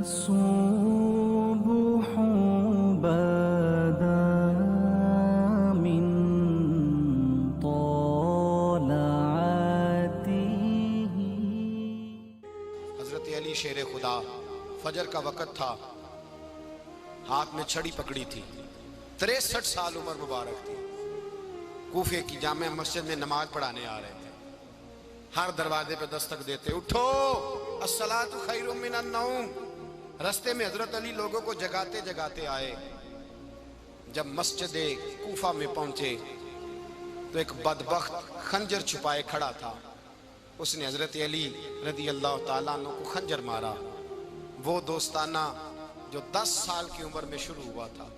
الصبح بدا من طلعته. حضرت علی شیر خدا، فجر کا وقت تھا، ہاتھ میں چھڑی پکڑی تھی، 63 سال عمر مبارک تھی، کوفے کی جامع مسجد میں نماز پڑھانے آ رہے تھے، ہر دروازے پہ دستک دیتے، اٹھو الصلاۃ خیر من النوم. رستے میں حضرت علی لوگوں کو جگاتے جگاتے آئے. جب مسجد کوفہ میں پہنچے تو ایک بدبخت خنجر چھپائے کھڑا تھا، اس نے حضرت علی رضی اللہ تعالیٰ عنہ کو خنجر مارا. وہ دوستانہ جو 10 سال کی عمر میں شروع ہوا تھا.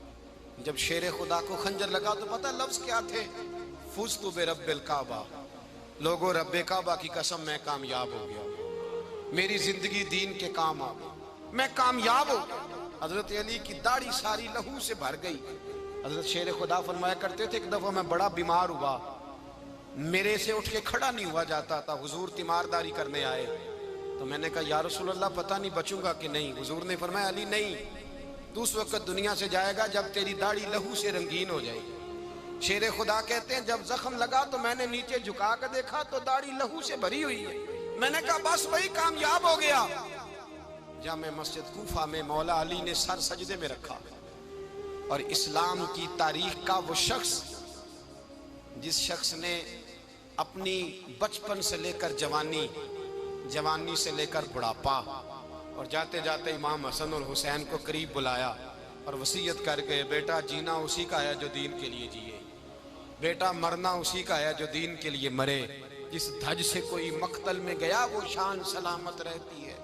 جب شیر خدا کو خنجر لگا تو پتہ لفظ کیا تھے؟ فزت برب الکعبہ. لوگوں، رب کعبہ کی قسم میں کامیاب ہو گیا، میری زندگی دین کے کام آ گئی، میں کامیاب ہو گیا. حضرت علی کی داڑھی ساری لہو سے بھر گئی. حضرت شیر خدا فرمایا کرتے تھے ایک دفعہ میں بڑا بیمار ہوا، میرے سے اٹھ کے کھڑا نہیں ہوا جاتا تھا. حضور تیمارداری کرنے آئے تو میں نے کہا یا رسول اللہ پتہ نہیں بچوں گا کہ نہیں. حضور نے فرمایا علی نہیں، تو اس وقت دنیا سے جائے گا جب تیری داڑھی لہو سے رنگین ہو جائے گی. شیر خدا کہتے ہیں جب زخم لگا تو میں نے نیچے جھکا کر دیکھا تو داڑھی لہو سے بھری ہوئی ہے. میں نے کہا بس وہی کامیاب ہو گیا. جامع مسجد کوفہ میں مولا علی نے سر سجدے میں رکھا، اور اسلام کی تاریخ کا وہ شخص جس شخص نے اپنی بچپن سے لے کر جوانی، جوانی سے لے کر بڑھاپا، اور جاتے جاتے امام حسن اور حسین کو قریب بلایا اور وصیت کر کے بیٹا جینا اسی کا ہے جو دین کے لیے جیے، بیٹا مرنا اسی کا ہے جو دین کے لیے مرے. جس دھج سے کوئی مقتل میں گیا وہ شان سلامت رہتی ہے.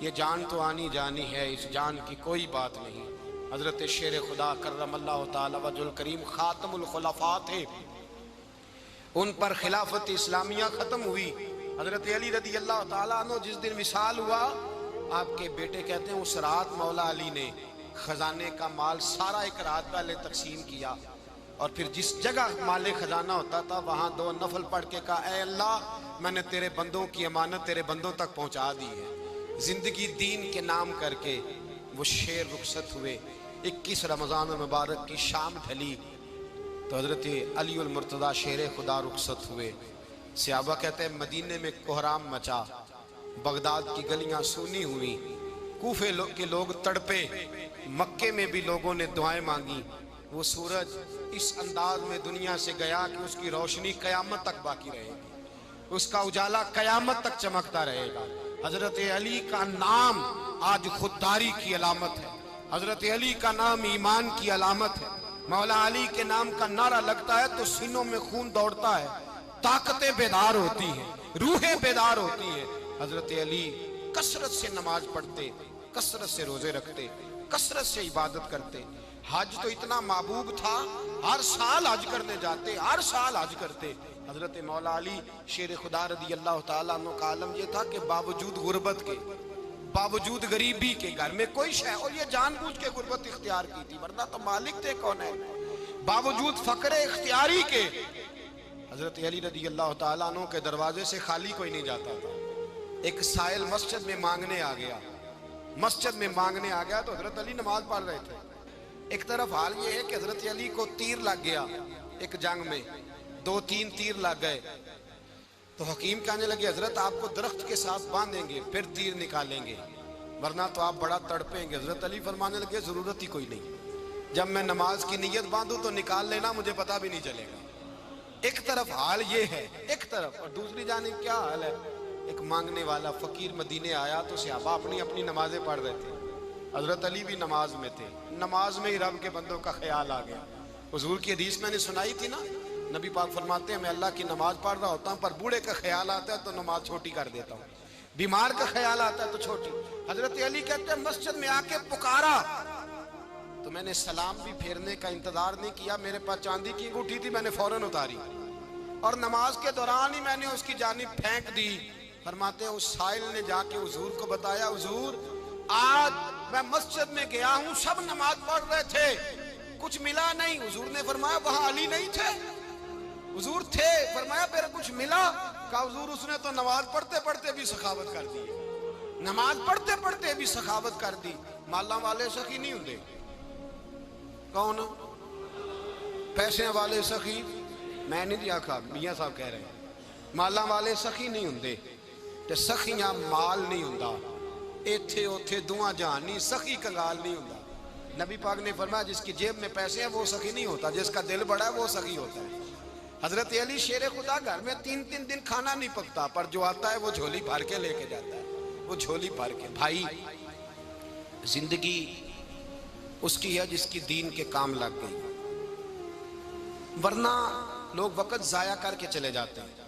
یہ جان تو آنی جانی ہے، اس جان کی کوئی بات نہیں. حضرت شیر خدا کرم اللہ تعالی وجہ الکریم خاتم الخلفاء تھے، ان پر خلافت اسلامیہ ختم ہوئی. حضرت علی رضی اللہ تعالیٰ عنہ جس دن وصال ہوا، آپ کے بیٹے کہتے ہیں اس رات مولا علی نے خزانے کا مال سارا ایک رات پہلے تقسیم کیا، اور پھر جس جگہ مال خزانہ ہوتا تھا وہاں 2 نفل پڑھ کے کہا اے اللہ میں نے تیرے بندوں کی امانت تیرے بندوں تک پہنچا دی ہے. زندگی دین کے نام کر کے وہ شیر رخصت ہوئے. 21 رمضان المبارک کی شام ڈھلی تو حضرت علی المرتضیٰ شیر خدا رخصت ہوئے. صحابہ کہتے ہیں مدینے میں کوہرام مچا، بغداد کی گلیاں سونی ہوئی، کوفے کے لوگ تڑپے، مکے میں بھی لوگوں نے دعائیں مانگی. وہ سورج اس انداز میں دنیا سے گیا کہ اس کی روشنی قیامت تک باقی رہے گی، اس کا اجالا قیامت تک چمکتا رہے گا. حضرت علی کا نام آج خودداری کی علامت ہے، حضرت علی کا نام ایمان کی علامت ہے. مولا علی کے نام کا نعرہ لگتا ہے تو سینوں میں خون دوڑتا ہے، طاقتیں بیدار ہوتی ہیں، روحیں بیدار ہوتی ہیں. حضرت علی کثرت سے نماز پڑھتے، کثرت سے روزے رکھتے، کثرت سے عبادت کرتے. حج تو اتنا محبوب تھا، ہر سال حج کرنے جاتے، ہر سال حج کرتے. حضرت مولا علی شیر خدا رضی اللہ تعالیٰ عنہ کا عالم یہ تھا کہ باوجود غربت کے، باوجود غریبی کے، گھر میں کوئی شے، اور یہ جان بوجھ کے غربت اختیار کی تھی ورنہ تو مالک تھے کون ہے، باوجود فقر اختیاری کے حضرت علی رضی اللہ تعالیٰ عنہ کے دروازے سے خالی کوئی نہیں جاتا تھا. ایک سائل مسجد میں مانگنے آ گیا، مسجد میں مانگنے آ گیا تو حضرت علی نماز پڑھ رہے تھے. ایک طرف حال یہ ہے کہ حضرت علی کو تیر لگ گیا، ایک جنگ میں 2-3 تیر لگ گئے تو حکیم کہنے لگے حضرت آپ کو درخت کے ساتھ باندھیں گے پھر تیر نکالیں گے ورنہ تو آپ بڑا تڑپیں گے. حضرت علی فرمانے لگے ضرورت ہی کوئی نہیں، جب میں نماز کی نیت باندھوں تو نکال لینا، مجھے پتہ بھی نہیں چلے گا. ایک طرف حال یہ ہے، ایک طرف، اور دوسری جانب کیا حال ہے؟ ایک مانگنے والا فقیر مدینے آیا تو صحابہ اپنی اپنی نمازیں پڑھ رہے تھے، حضرت علی بھی نماز میں تھے. نماز میں ہی رب کے بندوں کا خیال آ گیا. حضور کی حدیث میں نے سنائی تھی نا، نبی پاک فرماتے ہیں میں اللہ کی نماز پڑھ رہا ہوتا ہوں پر بوڑھے کا خیال آتا ہے تو نماز چھوٹی کر دیتا ہوں، بیمار کا خیال آتا ہے تو چھوٹی. حضرت علی کہتے ہیں مسجد میں آ کے پکارا تو میں نے سلام بھی پھیرنے کا انتظار نہیں کیا، میرے پاس چاندی کی انگوٹھی تھی، میں نے فوراً اتاری اور نماز کے دوران ہی میں نے اس کی جانب پھینک دی. فرماتے ہیں اس سائل نے جا کے حضور کو بتایا حضور آج میں مسجد میں گیا ہوں، سب نماز پڑھ رہے تھے، کچھ ملا نہیں. حضور نے فرمایا وہاں علی نہیں تھے؟ حضور تھے. فرمایا پھر کچھ ملا؟ کہا حضور اس نے تو نماز پڑھتے پڑھتے بھی سخاوت کر دی. نماز پڑھتے پڑھتے بھی سخاوت کر دی. مالاں والے سخی نہیں ہوندے. کون؟ پیسے والے سخی میں نہیں دیا کھا, میاں صاحب کہہ رہے ہیں مالاں والے سخی نہیں ہوندے. تے سخیاں مال نہیں ہوندا. ایتھے اوتھے دعا جہان نہیں, سخی کنگال نہیں ہوندا. نبی پاک نے فرمایا جس کی جیب میں پیسے ہیں وہ سخی نہیں ہوتا, جس کا دل بڑا ہے وہ سخی ہوتا ہے. حضرت علی شیر خدا گھر میں 3 دن کھانا نہیں پکتا, پر جو آتا ہے وہ جھولی بھر کے لے کے جاتا ہے. وہ جھولی بھر کے. بھائی زندگی اس کی ہے جس کی دین کے کام لگ گئی, ورنہ لوگ وقت ضائع کر کے چلے جاتے ہیں.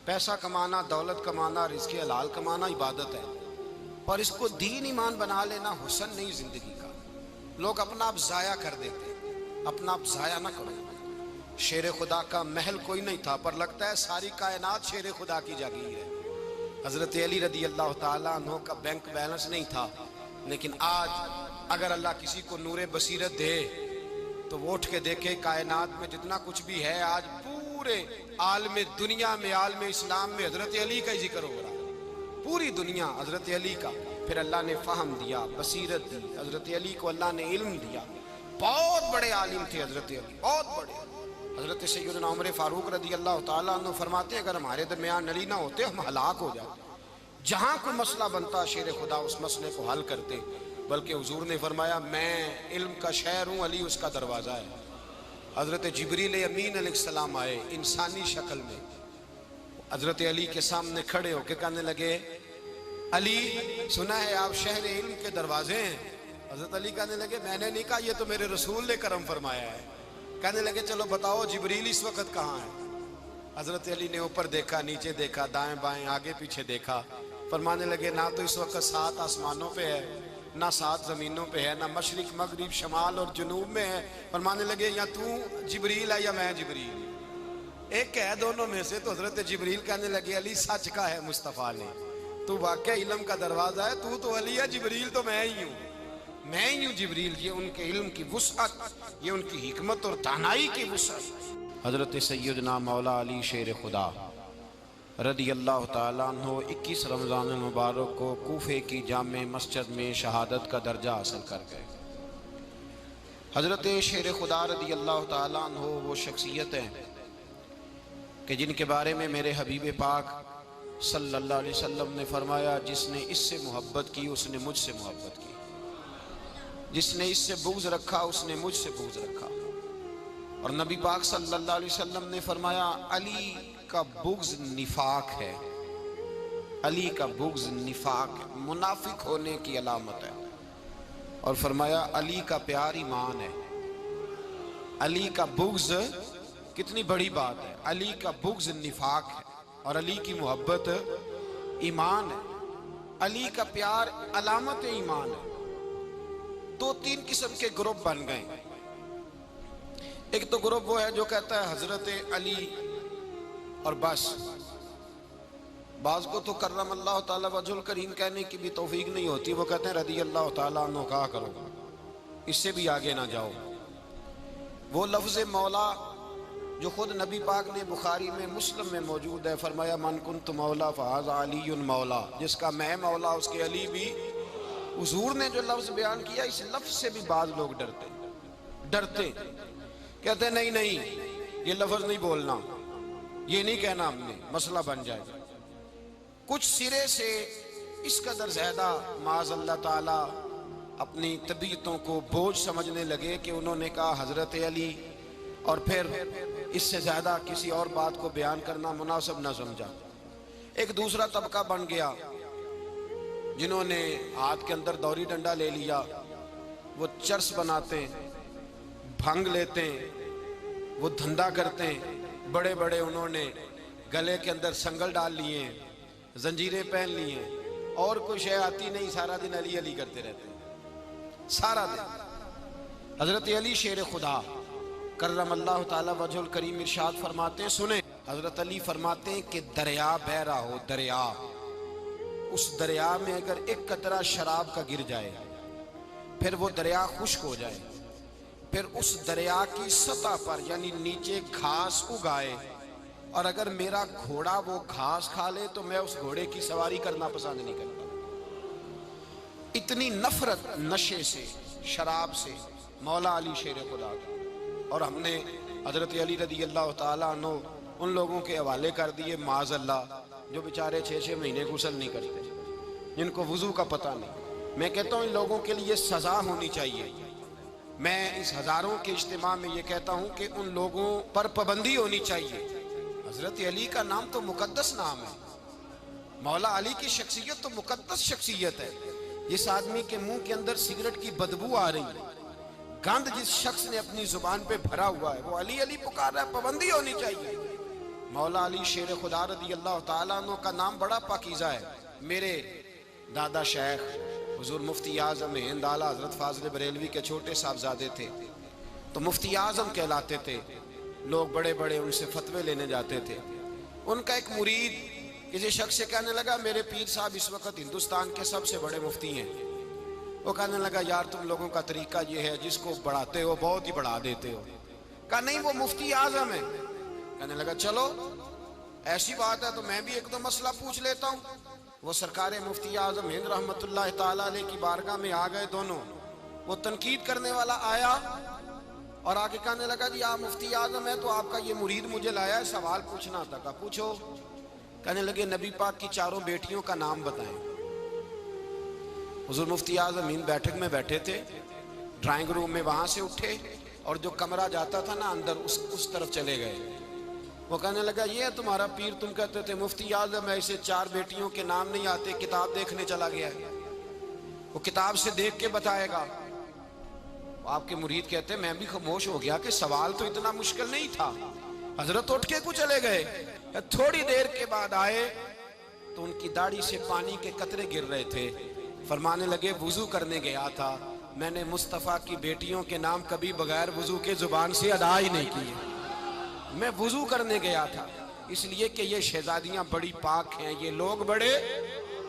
پیسہ کمانا, دولت کمانا, رزق حلال کمانا عبادت ہے, پر اس کو دین ایمان بنا لینا حسن نہیں زندگی کا. لوگ اپنا آپ ضائع کر دیتے. اپنا آپ ضائع نہ کرو. شیر خدا کا محل کوئی نہیں تھا, پر لگتا ہے ساری کائنات شیر خدا کی جاگیر ہے. حضرت علی رضی اللہ تعالیٰ عنہ کا بینک بیلنس نہیں تھا, لیکن آج اگر اللہ کسی کو نور بصیرت دے تو وہ اٹھ کے دیکھے کائنات میں جتنا کچھ بھی ہے آج پورے عالم دنیا میں, عالم اسلام میں حضرت علی کا ہی ذکر ہو رہا ہے. پوری دنیا حضرت علی کا. پھر اللہ نے فہم دیا, بصیرت دی. حضرت علی کو اللہ نے علم دیا. بہت بڑے عالم تھے حضرت علی, بہت بڑے. حضرت سیدنا عمر فاروق رضی اللہ تعالیٰ عنہ فرماتے ہیں اگر ہمارے درمیان علی نہ ہوتے ہم ہلاک ہو جاتے. جہاں کوئی مسئلہ بنتا شیر خدا اس مسئلے کو حل کرتے. بلکہ حضور نے فرمایا میں علم کا شہر ہوں, علی اس کا دروازہ ہے. حضرت جبریل امین علیہ السلام آئے انسانی شکل میں, حضرت علی کے سامنے کھڑے ہو کے کہنے لگے علی سنا ہے آپ شہر علم کے دروازے ہیں. حضرت علی کہنے لگے میں نے نہیں کہا, یہ تو میرے رسول نے کرم فرمایا ہے. کہنے لگے چلو بتاؤ جبریل اس وقت کہاں ہے. حضرت علی نے اوپر دیکھا, نیچے دیکھا, دائیں بائیں, آگے پیچھے دیکھا. فرمانے لگے نہ تو اس وقت 7 آسمانوں پہ ہے, نہ 7 زمینوں پہ ہے, نہ مشرق مغرب شمال اور جنوب میں ہے. فرمانے لگے یا تو جبریل ہے یا میں جبریل, ایک ہے دونوں میں سے. تو حضرت جبریل کہنے لگے علی سچ کا ہے مصطفیٰ نے, تو واقعہ علم کا دروازہ ہے. تو علی ہے, جبریل تو میں ہی ہوں, میں ہی ہوں جبریل. یہ ان کے علم کی وسعت, یہ ان کی حکمت اور دانائی کی وسعت. حضرت سیدنا مولا علی شیر خدا رضی اللہ تعالیٰ عنہ 21 رمضان المبارک کو کوفے کی جامع مسجد میں شہادت کا درجہ حاصل کر گئے. حضرت شیر خدا رضی اللہ تعالیٰ عنہ وہ شخصیت ہیں کہ جن کے بارے میں میرے حبیب پاک صلی اللہ علیہ وسلم نے فرمایا جس نے اس سے محبت کی اس نے مجھ سے محبت کی, جس نے اس سے بغض رکھا اس نے مجھ سے بغض رکھا. اور نبی پاک صلی اللہ علیہ وسلم نے فرمایا علی کا بغض نفاق ہے, علی کا بغض نفاق منافق ہونے کی علامت ہے. اور فرمایا علی کا پیار ایمان ہے. علی کا بغض کتنی بڑی بات ہے, علی کا بغض نفاق ہے اور علی کی محبت ایمان ہے. علی کا پیار علامت ایمان ہے. 2-3 قسم کے گروپ بن گئے. ایک تو گروپ وہ ہے جو کہتا ہے حضرت علی اور بس. بعض کو تو کرم اللہ تعالیٰ وجہ الکریم کہنے کی بھی توفیق نہیں ہوتی, وہ کہتے ہیں رضی اللہ تعالیٰ عنہ کہا کرو, اس سے بھی آگے نہ جاؤ. وہ لفظ مولا جو خود نبی پاک نے بخاری میں مسلم میں موجود ہے, فرمایا من کنت مولا فہذا علی مولا, جس کا میں مولا اس کے علی بھی. حضور نے جو لفظ بیان کیا اس لفظ سے بھی بعض لوگ ڈرتے کہتے ہیں نہیں یہ لفظ نہیں بولنا, یہ نہیں کہنا ہم نے, مسئلہ بن جائے گا. کچھ سرے سے اس قدر زیادہ معاذ اللہ تعالی اپنی طبیعتوں کو بوجھ سمجھنے لگے کہ انہوں نے کہا حضرت علی, اور پھر اس سے زیادہ کسی اور بات کو بیان کرنا مناسب نہ سمجھا. ایک دوسرا طبقہ بن گیا جنہوں نے ہاتھ کے اندر دوری ڈنڈا لے لیا, وہ چرس بناتے ہیں, بھنگ لیتے ہیں, وہ دھندا کرتے ہیں. بڑے بڑے انہوں نے گلے کے اندر سنگل ڈال لیے ہیں, زنجیریں پہن لی ہیں, اور کوئی شے آتی نہیں, سارا دن علی علی کرتے رہتے ہیں سارا دن. حضرت علی شیر خدا کرم اللہ تعالی وجہ الکریم ارشاد فرماتے ہیں, سنیں حضرت علی فرماتے ہیں کہ دریا بہ رہا ہو, دریا, اس دریا میں اگر ایک قطرہ شراب کا گر جائے پھر وہ دریا خشک ہو جائے, پھر اس دریا کی سطح پر یعنی نیچے گھاس اگائے, اور اگر میرا گھوڑا وہ گھاس کھا لے تو میں اس گھوڑے کی سواری کرنا پسند نہیں کرتا. اتنی نفرت نشے سے، شراب سے مولا علی شیر خدا کا۔ اور ہم نے حضرت علی رضی اللہ تعالیٰ عنہ ان لوگوں کے حوالے کر دیے معاذ اللہ جو بیچارے 6 مہینے غسل نہیں کرتے، جن کو وضو کا پتہ نہیں۔ میں کہتا ہوں ان لوگوں کے لیے سزا ہونی چاہیے۔ میں اس ہزاروں کے اجتماع میں یہ کہتا ہوں کہ ان لوگوں پر پابندی ہونی چاہیے۔ حضرت علی کا نام تو مقدس نام ہے، مولا علی کی شخصیت تو مقدس شخصیت ہے۔ جس آدمی کے منہ کے اندر سگریٹ کی بدبو آ رہی ہے، گند جس شخص نے اپنی زبان پہ بھرا ہوا ہے، وہ علی علی پکار رہا ہے، پابندی ہونی چاہیے۔ مولا علی شیر خدا رضی اللہ تعالیٰ عنہ کا نام بڑا پاکیزہ ہے۔ میرے دادا شیخ حضور مفتی اعظم ہند اعلیٰ حضرت فاضل بریلوی کے چھوٹے صاحبزادے تھے، تو مفتی اعظم کہلاتے تھے، لوگ بڑے بڑے ان سے فتوے لینے جاتے تھے۔ ان کا ایک مرید کسی شخص سے کہنے لگا میرے پیر صاحب اس وقت ہندوستان کے سب سے بڑے مفتی ہیں۔ وہ کہنے لگا یار تم لوگوں کا طریقہ یہ ہے جس کو بڑھاتے ہو بہت ہی بڑھا دیتے ہو۔ کہا نہیں وہ مفتی اعظم ہے۔ کہنے لگا چلو ایسی بات ہے تو میں بھی ایک دو مسئلہ پوچھ لیتا ہوں۔ وہ سرکار مفتی اعظم ہند رحمت اللہ تعالیٰ علیہ کی بارگاہ میں آ گئے دونوں۔ وہ تنقید کرنے والا آیا اور آگے کہنے لگا جی آپ مفتی اعظم ہے تو آپ کا یہ مرید مجھے لایا ہے سوال پوچھنا تھا۔ کہا پوچھو۔ کہنے لگے نبی پاک کی 4 بیٹیوں کا نام بتائیں۔ حضور مفتی اعظم ہند بیٹھک میں بیٹھے تھے، ڈرائنگ روم میں وہاں سے اٹھے اور جو کمرہ جاتا تھا نا اندر اس طرف چلے گئے۔ وہ کہنے لگا یہ ہے تمہارا پیر، تم کہتے تھے مفتی اعظم ہے، اسے 4 بیٹیوں کے نام نہیں آتے، کتاب دیکھنے چلا گیا ہے، وہ کتاب سے دیکھ کے بتائے گا۔ آپ کے مرید کہتے ہیں میں بھی خاموش ہو گیا کہ سوال تو اتنا مشکل نہیں تھا۔ حضرت اٹھ کے کو چلے گئے، تھوڑی دیر کے بعد آئے تو ان کی داڑھی سے پانی کے قطرے گر رہے تھے۔ فرمانے لگے وضو کرنے گیا تھا، میں نے مصطفیٰ کی بیٹیوں کے نام کبھی بغیر وضو کے زبان سے ادا ہی نہیں کیے۔ میں وضو کرنے گیا تھا اس لیے کہ یہ شہزادیاں بڑی پاک ہیں، یہ لوگ بڑے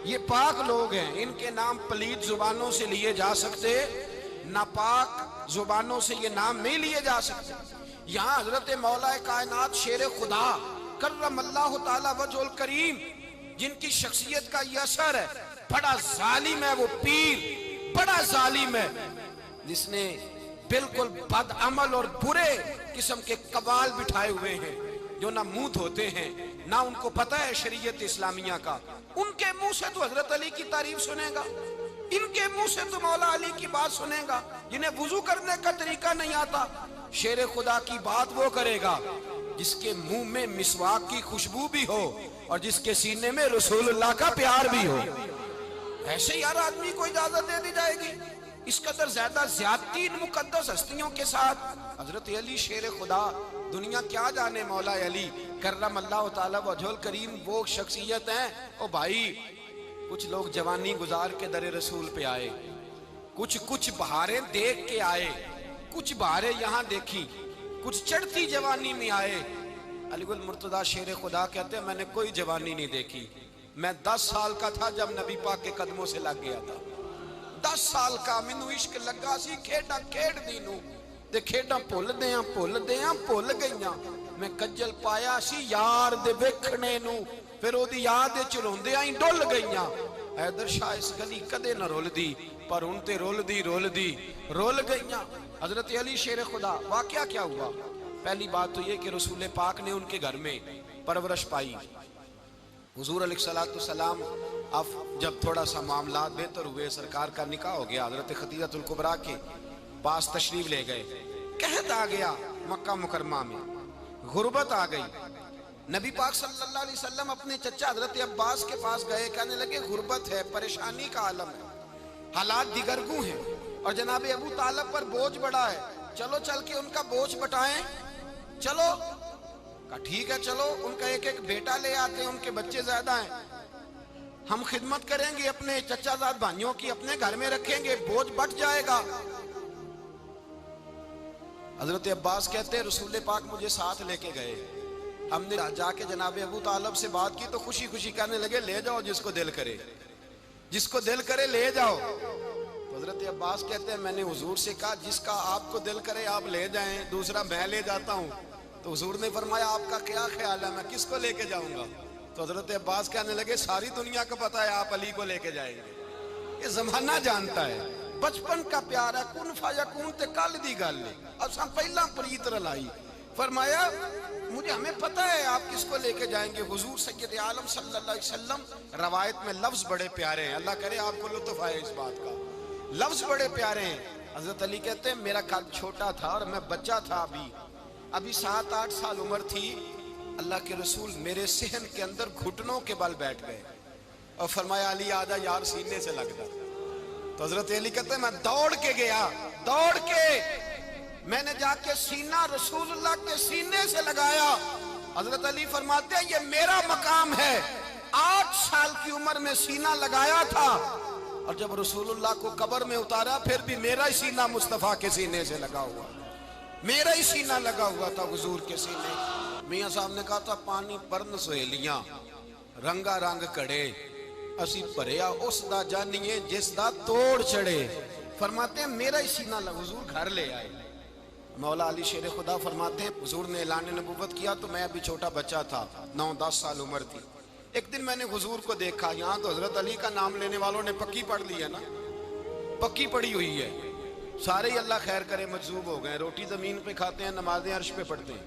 یہ پاک لوگ ہیں، ان کے نام پلید زبانوں سے لیے جا سکتے، ناپاک زبانوں سے یہ نام نہیں لیے جا سکتے۔ یہاں حضرت مولا کائنات شیر خدا کرم اللہ تعالی وجہ الکریم جن کی شخصیت کا یہ اثر ہے، بڑا ظالم ہے وہ پیر، بڑا ظالم ہے جس نے بالکل بد عمل اور برے قسم کے قبال بٹھائے ہوئے ہیں، جو نہ منہ دھوتے ہیں نہ ان کو پتہ ہے شریعت اسلامیہ کا۔ ان کے منہ سے تو حضرت علی کی تعریف سنے گا، ان کے منہ سے تو مولا علی کی بات سنے گا، جنہیں وضو کرنے کا طریقہ نہیں آتا۔ شیر خدا کی بات وہ کرے گا جس کے منہ میں مسواک کی خوشبو بھی ہو اور جس کے سینے میں رسول اللہ کا پیار بھی ہو۔ ایسے یار آدمی کو اجازت دے دی جائے گی؟ اس قدر زیادہ زیادتی ان مقدس ہستیوں کے ساتھ۔ حضرت علی شیر خدا، دنیا کیا جانے مولا علی کرم اللہ تعالی وجہ الکریم وہ شخصیت ہیں۔ او بھائی کچھ لوگ جوانی گزار کے در رسول پہ آئے، کچھ بہاریں دیکھ کے آئے، کچھ بہاریں یہاں دیکھی، کچھ چڑھتی جوانی میں آئے۔ علی گل مرتضیٰ شیر خدا کہتے ہیں میں نے کوئی جوانی نہیں دیکھی، میں 10 سال کا تھا جب نبی پاک کے قدموں سے لگ گیا تھا۔ 10 سال کا مینوں عشق لگا سی، کھیڈاں کھیڈ دی نوں تے کھیڈاں بھول گئیاں۔ میں کجل پایا سی یار دے ویکھنے نوں، پھر او دی یاد وچ روندیاں ہی ڈل گئیاں۔ حیدر شاہ اس گلی کدے نہ رول دی، پر ہن تے رول دی رول گئیاں۔ حضرت علی شیر خدا، واقعہ کیا ہوا؟ پہلی بات تو یہ کہ رسول پاک نے ان کے گھر میں پرورش پائی۔ حضور علیہ السلام اب جب تھوڑا سا معاملات بہتر ہوئے، سرکار کا نکاح ہو گیا، حضرت خدیجہ الکبریٰ کے پاس تشریف لے گئے۔ قحط آ گیا مکہ مکرمہ میں، غربت آ گئی۔ نبی پاک صلی اللہ علیہ وسلم اپنے چچا حضرت عباس کے پاس گئے، کہنے لگے غربت ہے، پریشانی کا عالم ہے، حالات دیگرگوں ہیں اور جناب ابو طالب پر بوجھ بڑا ہے، چلو چل کے ان کا بوجھ بٹائیں۔ چلو کہا ٹھیک ہے چلو، ان کا ایک بیٹا لے آتے ہیں، ان کے بچے زیادہ ہیں، ہم خدمت کریں گے اپنے چچا زاد بھائیوں کی، اپنے گھر میں رکھیں گے، بوجھ بٹ جائے گا۔ حضرت عباس کہتے ہیں رسول پاک مجھے ساتھ لے کے گئے، ہم نے جا کے جناب ابو طالب سے بات کی تو خوشی خوشی کہنے لگے لے جاؤ جس کو دل کرے لے جاؤ۔ تو حضرت عباس کہتے ہیں میں نے حضور سے کہا جس کا آپ کو دل کرے آپ لے جائیں، دوسرا میں لے جاتا ہوں۔ تو حضور نے فرمایا آپ کا کیا خیال ہے، میں کس کو لے کے جاؤں گا؟ تو حضرت عباس کہنے لگے ساری دنیا کو پتا ہے آپ علی کو لے کے جائیں گے۔ یہ زمانہ جانتا ہے، بچپن کا پیار ہے، کن فیکون تے کل دی گل ہے، اساں پہلا پریت رلائی۔ فرمایا مجھے ہمیں پتہ ہے آپ کس کو لے کے جائیں گے، حضور سید عالم صلی اللہ علیہ وسلم۔ روایت میں لفظ بڑے پیارے ہیں، اللہ کرے آپ کو لطف آئے اس بات کا، لفظ بڑے پیارے ہیں۔ حضرت علی کہتے ہیں میرا قد چھوٹا تھا اور میں بچہ تھا، ابھی 7-8 سال عمر تھی، اللہ کے رسول میرے صحن کے اندر گھٹنوں کے بل بیٹھ گئے اور فرمایا علی آجا یار سینے سے لگ جا۔ تو حضرت علی کہتے ہیں میں دوڑ کے گیا، دوڑ کے میں نے جا کے سینہ رسول اللہ کے سینے سے لگایا۔ حضرت علی فرماتے ہیں یہ میرا مقام ہے، 8 سال کی عمر میں سینہ لگایا تھا، اور جب رسول اللہ کو قبر میں اتارا پھر بھی میرا ہی سینہ مصطفیٰ کے سینے سے لگا ہوا، میرا ہی سینہ لگا ہوا تھا حضور کے سینے۔ میاں صاحب نے کہا تھا پانی پرن سہیلیاں رنگا رنگ کڑے، اسی پریا اس دا جانیے جس دا توڑ چڑے۔ فرماتے ہیں میرا ہی سینہ لگا، حضور گھر لے آئے۔ مولا علی شیر خدا فرماتے ہیں حضور نے اعلان نبوت کیا تو میں ابھی چھوٹا بچہ تھا، 9-10 سال عمر تھی۔ ایک دن میں نے حضور کو دیکھا، یہاں تو حضرت علی کا نام لینے والوں نے پکی پڑھ لی ہے نا، پکی پڑھی ہوئی ہے، سارے ہی اللہ خیر کرے مجذوب ہو گئے، روٹی زمین پہ کھاتے ہیں، نمازیں عرش پہ پڑھتے ہیں،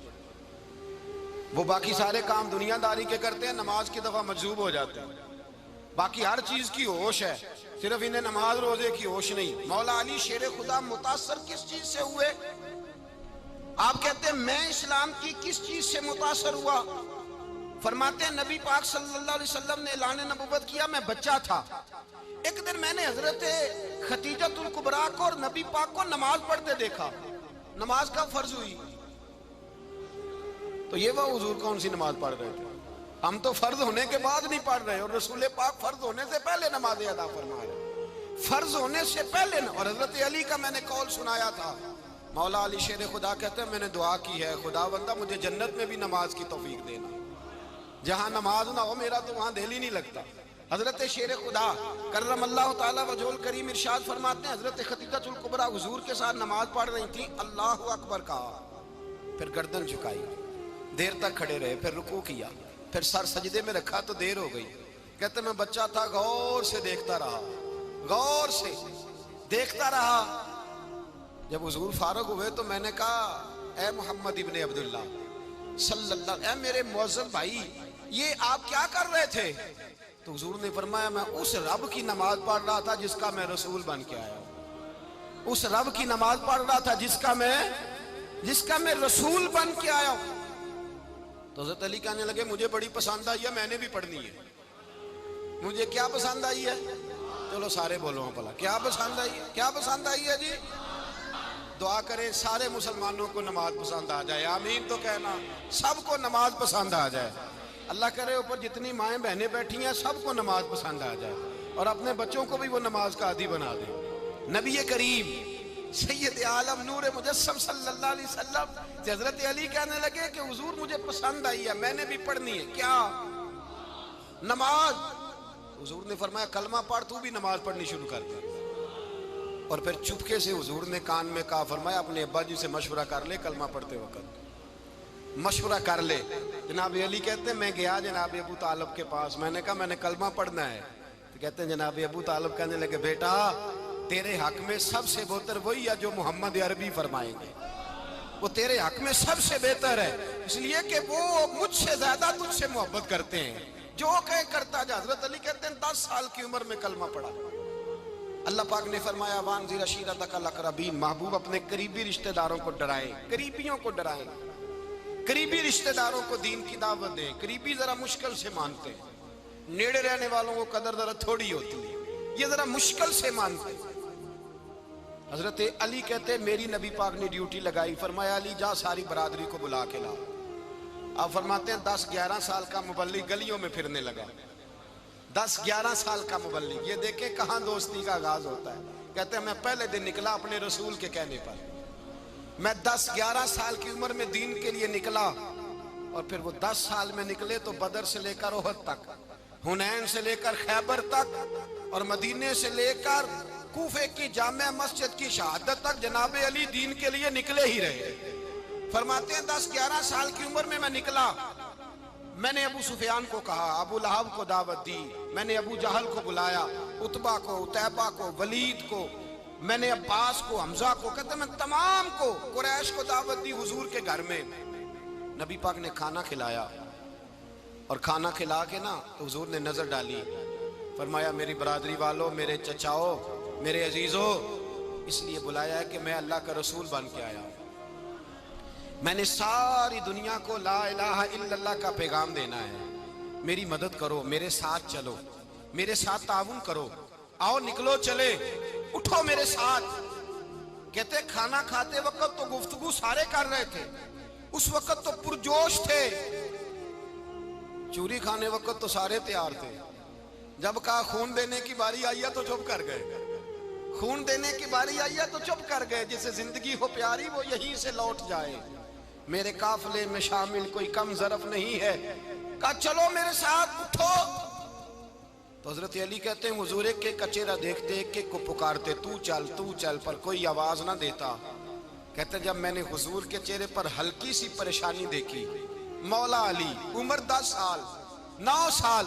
وہ باقی سارے کام دنیا داری کے کرتے ہیں، نماز کی دفعہ مجذوب ہو جاتے ہیں، باقی ہر چیز کی ہوش ہے، صرف انہیں نماز روزے کی ہوش نہیں۔ مولا علی شیر خدا متاثر کس چیز سے ہوئے؟ آپ کہتے ہیں میں اسلام کی کس چیز سے متاثر ہوا؟ فرماتے ہیں نبی پاک صلی اللہ علیہ وسلم نے اعلان نبوت کیا، میں بچہ تھا، ایک دن میں نے حضرت خدیجۃ الکبریٰ کو اور نبی پاک کو نماز پڑھتے دیکھا۔ نماز کا فرض ہوئی تو یہ وہ حضور کون سی نماز پڑھ رہے تھے؟ ہم تو فرض ہونے کے بعد نہیں پڑھ رہے، اور رسول پاک فرض ہونے سے پہلے نماز ادا فرما رہے، فرض ہونے سے پہلے۔ اور حضرت علی کا میں نے قول سنایا تھا، مولا علی شیر خدا کہتے ہیں میں نے دعا کی ہے خدا بندہ مجھے جنت میں بھی نماز کی توفیق دینا، جہاں نماز نہ ہو میرا تو وہاں دل ہی نہیں لگتا۔ حضرت شیر خدا کرم اللہ تعالیٰ وجہہ الکریم ارشاد فرماتے ہیں حضرت خدیجۃ الکبریٰ حضور کے ساتھ نماز پڑھ رہی تھیں، اللہ اکبر کہا، پھر گردن جھکائی، دیر تک کھڑے رہے، پھر رکوع کیا، پھر سر سجدے میں رکھا تو دیر ہو گئی۔ کہتے میں بچہ تھا، غور سے دیکھتا رہا، غور سے دیکھتا رہا۔ جب حضور فارغ ہوئے تو میں نے کہا اے محمد ابن عبداللہ صلی اللہ، اے میرے معزز بھائی یہ آپ کیا کر رہے تھے؟ تو حضور نے فرمایا میں اس رب کی نماز پڑھ رہا تھا جس کا میں رسول بن کے آیا ہوں، اس رب کی نماز پڑھ رہا تھا جس کا میں رسول بن کے آیا ہوں۔ تو حضرت علی کہنے لگے مجھے بڑی پسند آئی ہے، میں نے بھی پڑھنی ہے۔ مجھے کیا پسند آئی ہے؟ چلو سارے بولو بھلا کیا پسند آئی ہے؟ کیا پسند آئی ہے جی؟ دعا کریں سارے مسلمانوں کو نماز پسند آ جائے، آمین تو کہنا، سب کو نماز پسند آ جائے۔ اللہ کرے اوپر جتنی مائیں بہنیں بیٹھی ہیں سب کو نماز پسند آ جائے، اور اپنے بچوں کو بھی وہ نماز کا عادی بنا دیں۔ نبی کریم سید عالم نور مجسم صلی اللہ علیہ وسلم سے حضرت علی کہنے لگے کہ حضور مجھے پسند آئی ہے، میں نے بھی پڑھنی ہے۔ کیا؟ نماز۔ حضور نے فرمایا کلمہ پڑھ، تو بھی نماز پڑھنی شروع کر دے۔ اور پھر چپکے سے حضور نے کان میں کہا، فرمایا اپنے ابا جی سے مشورہ کر لے، کلمہ پڑھتے وقت مشورہ کر لے۔ جناب علی کہتے ہیں میں گیا جناب ابو طالب کے پاس، میں نے کہا میں نے کلمہ پڑھنا ہے، تو کہتے ہیں جناب ابو طالب کہنے لگے بیٹا تیرے حق میں سب سے بہتر وہی ہے جو محمد عربی فرمائیں گے، وہ تیرے حق میں سب سے بہتر ہے، اس لیے کہ وہ مجھ سے زیادہ تجھ سے محبت کرتے ہیں، جو کہے کرتا جا۔ حضرت علی کہتے ہیں 10 سال کی عمر میں کلمہ پڑھا۔ اللہ پاک نے فرمایا وانذر عشیرتک الاقربین، محبوب اپنے قریبی رشتہ داروں کو ڈرائیں، قریبیوں کو ڈرائیں، قریبی رشتہ داروں کو دین کی دعوت دیں۔ قریبی ذرا مشکل سے مانتے ہیں، نیڑے رہنے والوں کو قدر ذرا تھوڑی ہوتی ہے، یہ ذرا مشکل سے مانتے ہیں۔ حضرت علی کہتے ہیں میری نبی پاک نے ڈیوٹی لگائی، فرمایا علی جا ساری برادری کو بلا کے لا۔ آپ فرماتے ہیں 10-11 سال کا مبلغ گلیوں میں پھرنے لگا، 10-11 سال کا مبلغ، یہ دیکھیں کہاں دوستی کا آغاز ہوتا ہے۔ کہتے ہیں میں پہلے دن نکلا اپنے رسول کے کہنے پر، میں 10-11 سال کی عمر میں دین کے لیے نکلا، اور پھر وہ 10 سال میں نکلے تو بدر سے لے کر احد تک، حنین سے لے کر خیبر تک، اور مدینے سے لے کر کوفے کی جامع مسجد کی شہادت تک جناب علی دین کے لیے نکلے ہی رہے۔ فرماتے ہیں 10-11 سال کی عمر میں نکلا، میں نے ابو سفیان کو کہا، ابو لہب کو دعوت دی، میں نے ابو جہل کو بلایا، عتبہ کو، عتیبہ کو، ولید کو، میں نے عباس کو، حمزہ کو، کہتے میں تمام کو، قریش کو دعوت دی حضور کے گھر میں۔ نبی پاک نے کھانا کھلایا، اور کھانا کھلا کے نا تو حضور نے نظر ڈالی، فرمایا میری برادری والوں، میرے چچاؤ، میرے عزیزوں، اس لیے بلایا ہے کہ میں اللہ کا رسول بن کے آیا ہوں۔ میں نے ساری دنیا کو لا الہ الا اللہ کا پیغام دینا ہے، میری مدد کرو، میرے ساتھ چلو، میرے ساتھ تعاون کرو، آؤ نکلو چلے، اٹھو میرے ساتھ۔ کہتے کھانا کھاتے وقت تو گفتگو سارے کر رہے تھے، اس وقت تو پرجوش تھے، چوری کھانے وقت تو سارے تیار تھے، جب کہا خون دینے کی باری آئی ہے تو چپ کر گئے، خون دینے کی باری آئی ہے تو چپ کر گئے، جسے زندگی ہو پیاری وہ یہیں سے لوٹ جائے، میرے قافلے میں شامل کوئی کم ظرف نہیں ہے، کہا چلو میرے ساتھ اٹھو۔ تو حضرت علی کہتے ہیں حضور ایک ایک کا چہرہ دیکھتے، ایک ایک کو پکارتے، تو چل، پر کوئی آواز نہ دیتا۔ کہتے ہیں جب میں نے حضور کے چہرے پر ہلکی سی پریشانی دیکھی، مولا علی عمر 10 سال 9 سال،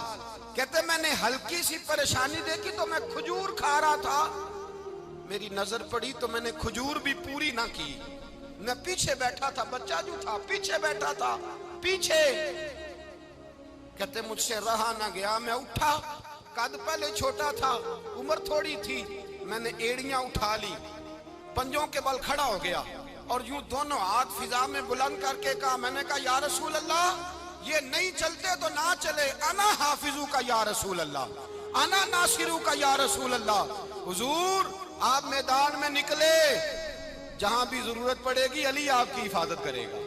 کہتے ہیں میں نے ہلکی سی پریشانی دیکھی تو میں کھجور کھا رہا تھا، میری نظر پڑی تو میں نے کھجور بھی پوری نہ کی، میں پیچھے بیٹھا تھا، بچہ جو تھا پیچھے بیٹھا تھا، پیچھے۔ کہتے مجھ سے رہا نہ گیا، میں اٹھا، قد پہلے چھوٹا تھا، عمر تھوڑی تھی، میں نے ایڑیاں اٹھا لی، پنجوں کے بل کھڑا ہو گیا، اور یوں دونوں ہاتھ فضا میں بلند کر کے کہا، میں نے کہا یا رسول اللہ یہ نہیں چلتے تو نہ چلے، انا حافظو کا یا رسول اللہ، انا ناصرو کا یا رسول اللہ۔ حضور آپ میدان میں نکلے، جہاں بھی ضرورت پڑے گی علی آپ کی حفاظت کرے گا،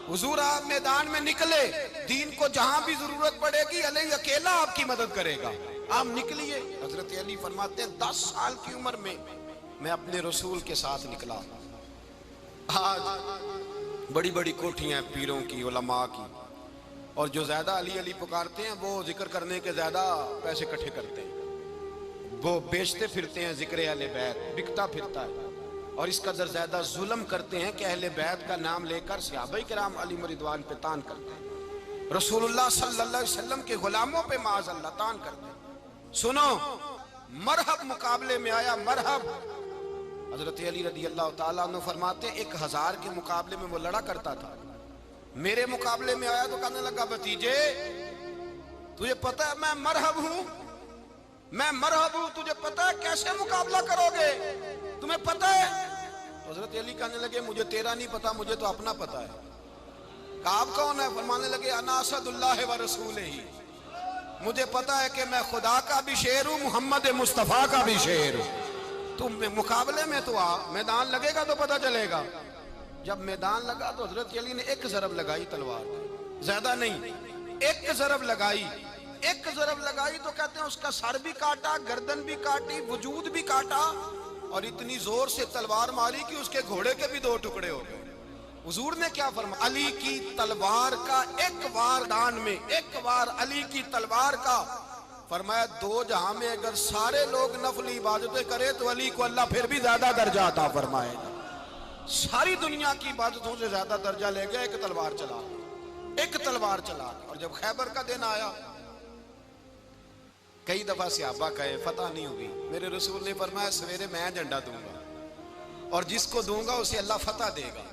حضور آپ میدان میں نکلے، دین کو جہاں بھی ضرورت پڑے گی علی اکیلا آپ کی مدد کرے گا، آپ نکلیے۔ حضرت علی فرماتے ہیں 10 سال کی عمر میں میں اپنے رسول کے ساتھ نکلا۔ آج بڑی بڑی کوٹھیاں پیروں کی، علماء کی، اور جو زیادہ علی علی پکارتے ہیں وہ ذکر کرنے کے زیادہ پیسے اکٹھے کرتے ہیں، وہ بیچتے پھرتے ہیں ذکر اہل بیت، بکتا پھرتا ہے، اور اس قدر زیادہ ظلم کرتے ہیں کہ اہل بیت کا نام لے کر صحابہ کرام علی رضوان پہ تان کرتے ہیں، رسول اللہ صلی اللہ علیہ وسلم کے غلاموں پہ معاذ اللہ تان کرتے ہیں۔ سنو، مرحب مقابلے میں آیا، مرحب۔ حضرت علی رضی اللہ تعالیٰ عنہ فرماتے ہیں 1000 کے مقابلے میں وہ لڑا کرتا تھا، میرے مقابلے میں آیا تو کہنے لگا بھتیجے تجھے پتہ ہے میں مرحب ہوں، میں مرحب ہوں، تجھے پتہ ہے کیسے مقابلہ کرو گے، تمہیں پتہ ہے؟ حضرت علی کہنے لگے مجھے تیرا نہیں پتا، مجھے تو اپنا پتہ ہے۔ کہا آپ کون ہے؟ فرمانے لگے انا اسد اللہ و رسولہ، مجھے پتا ہے کہ میں خدا کا بھی شیر ہوں، محمد مصطفیٰ کا بھی شیر ہوں۔ تم مقابلے میں تو آ، میدان لگے گا تو پتہ چلے گا۔ جب میدان لگا تو حضرت علی نے ایک ضرب لگائی تلوار، زیادہ نہیں، ایک ضرب لگائی، ایک ضرب لگائی تو کہتے ہیں اس کا سر بھی کاٹا، گردن بھی کاٹی، وجود بھی کاٹا، اور اتنی زور سے تلوار ماری کہ اس کے گھوڑے کے بھی 2 ٹکڑے ہو گئے۔ حضور نے کیا فرمایا؟ علی کی تلوار کا ایک وار دان میں، ایک وار علی کی تلوار کا، فرمایا 2 جہاں میں اگر سارے لوگ نفلی عبادتیں کرے تو علی کو اللہ پھر بھی زیادہ درجہ عطا فرمائے گا۔ ساری دنیا کی عبادتوں سے زیادہ درجہ لے گیا ایک تلوار چلا، ایک تلوار چلا۔ اور جب خیبر کا دن آیا، کئی دفعہ صحابہ کہے فتح نہیں ہوگی، میرے رسول نے فرمایا سویرے میں جھنڈا دوں گا، اور جس کو دوں گا اسے اللہ فتح دے گا۔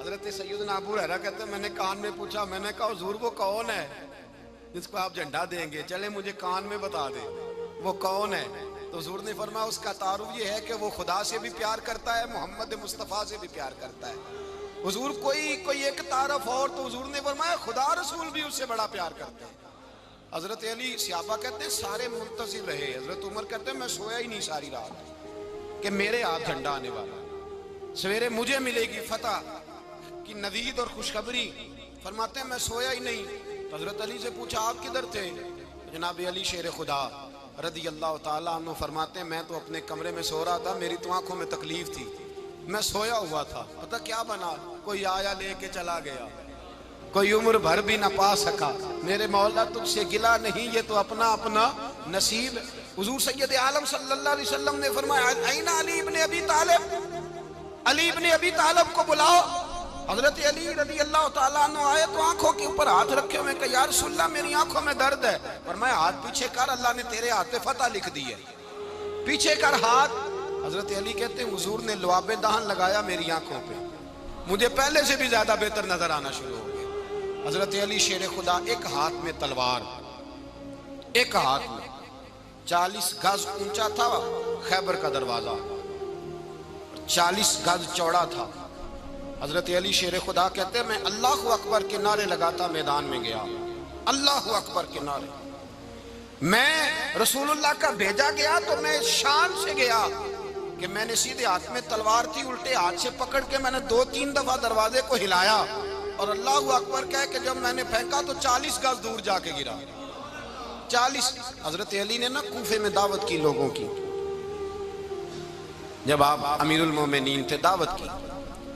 حضرت سیدنا ابو ہریرہ کہتے ہیں میں نے کان میں پوچھا، میں نے کہا حضور وہ کون ہے جس کو آپ جھنڈا دیں گے؟ چلے مجھے کان میں بتا دیں وہ کون ہے۔ تو حضور نے فرمایا اس کا تعارف یہ ہے کہ وہ خدا سے بھی پیار کرتا ہے، محمد مصطفیٰ سے بھی پیار کرتا ہے۔ حضور کوئی ایک تعارف اور، تو حضور نے فرمایا خدا رسول بھی اس سے بڑا پیار کرتے ہیں۔ حضرت علی صحابہ کہتے ہیں سارے منتظر رہے، حضرت عمر کہتے ہیں میں سویا ہی نہیں ساری رات کہ میرے ہاتھ جھنڈا آنے والا، سویرے مجھے ملے گی فتح کی نوید اور خوشخبری۔ فرماتے ہیں میں سویا ہی نہیں۔ تو حضرت علی سے پوچھا آپ کدھر تھے؟ جناب علی شیر خدا رضی اللہ تعالیٰ عنہ فرماتے ہیں میں تو اپنے کمرے میں سو رہا تھا، میری تو آنکھوں میں تکلیف تھی، میں سویا ہوا تھا، پتہ کیا بنا، کوئی آیا لے کے چلا گیا، کوئی عمر بھر بھی نہ پا سکا۔ میرے مولا تجھ سے گلا نہیں، یہ تو اپنا اپنا نصیب۔ حضور سید عالم صلی اللہ علیہ وسلم نے فرمایا این علی ابن ابی طالب، علی ابن ابی طالب کو بلاؤ۔ حضرت علی رضی اللہ تعالیٰ عنہ آئے تو آنکھوں کے اوپر ہاتھ رکھے ہوئے کہ یا رسول اللہ میری آنکھوں میں درد ہے، پر میں ہاتھ پیچھے کر، اللہ نے تیرے ہاتھ پہ فتح لکھ دی ہے، پیچھے کر ہاتھ۔ حضرت علی کہتے ہیں حضور نے لعاب دہن لگایا میری آنکھوں پہ، مجھے پہلے سے بھی زیادہ بہتر نظر آنا شروع ہو گیا۔ حضرت علی شیر خدا، ایک ہاتھ میں تلوار، ایک ہاتھ میں 40 گز اونچا تھا خیبر کا دروازہ، 40 گز چوڑا تھا۔ حضرت علی شیر خدا کہتے ہیں میں اللہ اکبر کے نعرے لگاتا میدان میں گیا، اللہ اکبر کے نعرے۔ میں رسول اللہ کا بھیجا گیا تو میں شان سے گیا کہ میں نے سیدھے ہاتھ میں تلوار تھی، الٹے ہاتھ سے پکڑ کے میں نے 2-3 دفعہ دروازے کو ہلایا اور اللہ اکبر کہہ کہ جب میں نے پھینکا تو 40 گز دور جا کے گرا، 40۔ حضرت علی نے نا کوفے میں دعوت کی لوگوں کی، جب آپ امیر المومنین تھے، دعوت کی،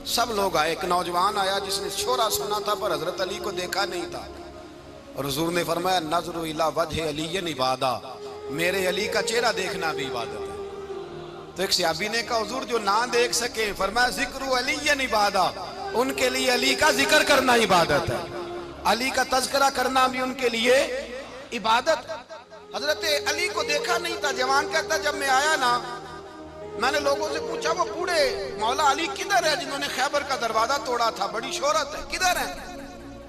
سب لوگ آئے۔ ایک نوجوان آیا جس نے شورا سنا تھا پر حضرت علی کو دیکھا نہیں تھا، اور حضور نے فرمایا نظر الی وجہ علی عبادہ، میرے علی کا چہرہ دیکھنا بھی عبادت ہے۔ تو ایک صحابی نے کہا حضور جو نہ دیکھ سکے، فرمایا ذکر علی عبادہ، ان کے لیے علی کا ذکر کرنا عبادت ہے، علی کا تذکرہ کرنا بھی ان کے لیے عبادت۔ حضرت علی کو دیکھا نہیں تھا۔ جوان کہتا جب میں آیا نا، میں نے لوگوں سے پوچھا وہ بوڑھے مولا علی کدھر ہے جنہوں نے خیبر کا دروازہ توڑا تھا، بڑی شہرت ہے، کدھر ہے؟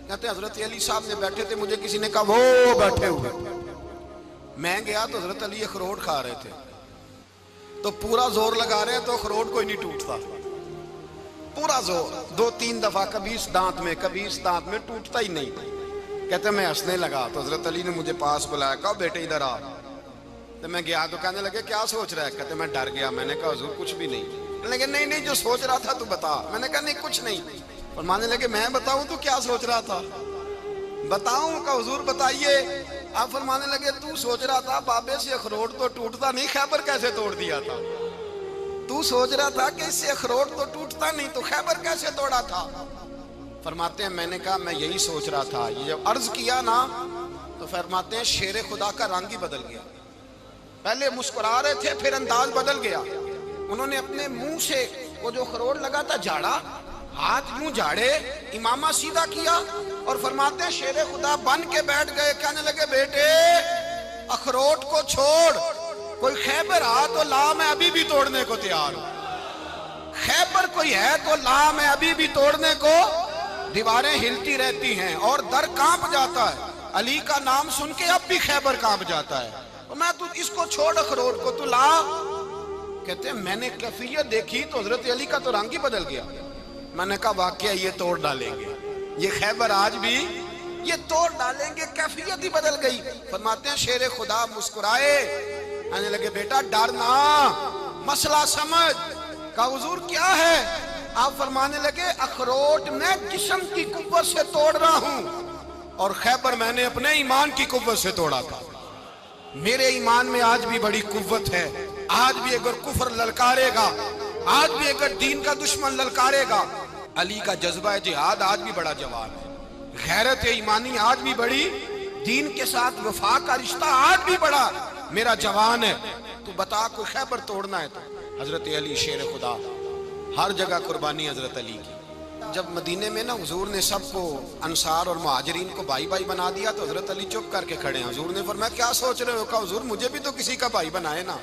کہتے ہیں حضرت علی صاحب نے بیٹھے تھے، مجھے کسی نے کہا وہ بیٹھے ہوئے۔ میں گیا تو حضرت علی اخروٹ کھا رہے تھے، تو پورا زور لگا رہے ہیں تو اخروٹ کوئی نہیں ٹوٹتا، پورا زور 2-3 دفعہ، کبھی اس دانت میں کبھی اس دانت میں، ٹوٹتا ہی نہیں۔ کہتے ہیں میں ہنسنے لگا تو حضرت علی نے مجھے پاس بلایا، کہا بیٹے ادھر آ۔ تو میں گیا تو کہنے لگے کیا سوچ رہا ہے؟ کہتے میں ڈر گیا، میں نے کہا حضور کچھ بھی نہیں۔ لیکن نہیں جو سوچ رہا تھا تو بتا۔ میں نے کہا نہیں کچھ نہیں۔ فرمانے لگے میں بتاؤں تو کیا سوچ رہا تھا؟ بتاؤں؟ کہ حضور بتائیے۔ آپ فرمانے لگے تو سوچ رہا تھا بابے سے اخروٹ تو ٹوٹتا نہیں، خیبر کیسے توڑ دیا تھا؟ تو سوچ رہا تھا کہ اس سے اخروٹ تو ٹوٹتا نہیں تو خیبر کیسے توڑا تھا؟ فرماتے ہیں میں نے کہا میں یہی سوچ رہا تھا۔ یہ جب عرض کیا نا تو فرماتے ہیں شیر خدا کا رنگ ہی بدل گیا، پہلے مسکرا رہے تھے پھر انداز بدل گیا۔ انہوں نے اپنے منہ سے وہ جو خروٹ لگا تھا جھاڑا، ہاتھ یوں جھاڑے، امامہ سیدھا کیا اور فرماتے ہیں شیر خدا بن کے بیٹھ گئے، کہنے لگے بیٹے اخروٹ کو چھوڑ، کوئی خیبر آ تو لا، میں ابھی بھی توڑنے کو تیار ہوں، خیبر کوئی ہے تو لا، میں ابھی بھی توڑنے کو۔ دیواریں ہلتی رہتی ہیں اور در کانپ جاتا ہے، علی کا نام سن کے اب بھی خیبر کانپ جاتا ہے، میں تو اس کو چھوڑ اخروٹ کو تو لا۔ کہتے ہیں میں نے کیفیت دیکھی تو حضرت علی کا تو رنگ ہی بدل گیا۔ میں نے کہا واقعہ یہ توڑ ڈالیں گے، یہ خیبر آج بھی یہ توڑ ڈالیں گے، کیفیت ہی بدل گئی۔ فرماتے ہیں شیر خدا مسکرائے، کہنے لگے بیٹا ڈرنا، مسئلہ سمجھ۔ کہا حضور کیا ہے؟ آپ فرمانے لگے اخروٹ میں جسم کی قوت سے توڑ رہا ہوں اور خیبر میں نے اپنے ایمان کی قوت سے توڑا تھا۔ میرے ایمان میں آج بھی بڑی قوت ہے، آج بھی اگر کفر للکارے گا، آج بھی اگر دین کا دشمن للکارے گا، علی کا جذبہ جہاد آج بھی بڑا جوان ہے، غیرت ایمانی آج بھی بڑی، دین کے ساتھ وفا کا رشتہ آج بھی بڑا میرا جوان ہے۔ تو بتا کوئی خیبر توڑنا ہے تو حضرت علی شیر خدا، ہر جگہ قربانی حضرت علی کی۔ جب مدینے میں نا حضور نے سب کو انصار اور مہاجرین کو بھائی بھائی بنا دیا تو حضرت علی چپ کر کے کھڑے ہیں۔ حضور نے فرمایا کیا سوچ رہے ہو؟ کہا حضور مجھے بھی تو کسی کا بھائی بنائے نا۔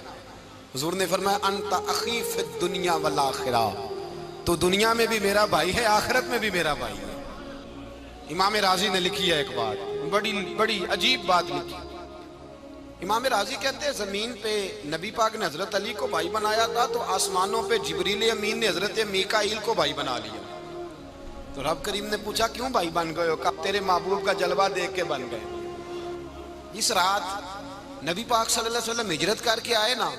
حضور نے فرمایا انت اخی فی الدنیا والآخرہ، تو دنیا میں بھی میرا بھائی ہے، آخرت میں بھی میرا بھائی ہے۔ امام راضی نے لکھی ہے ایک بات، بڑی عجیب بات لکھی۔ امام راضی کہتے ہیں زمین پہ نبی پاک نے حضرت علی کو بھائی بنایا تھا تو آسمانوں پہ جبریل امین نے حضرت میکائیل کو بھائی بنا لیا۔ تو رب کریم نے پوچھا کیوں بھائی بن گئے ہو؟ کہا تیرے محبوب کا جلوہ دیکھ کے بن گئے۔ اس رات نبی پاک صلی اللہ علیہ وسلم ہجرت کر کے آئے نا،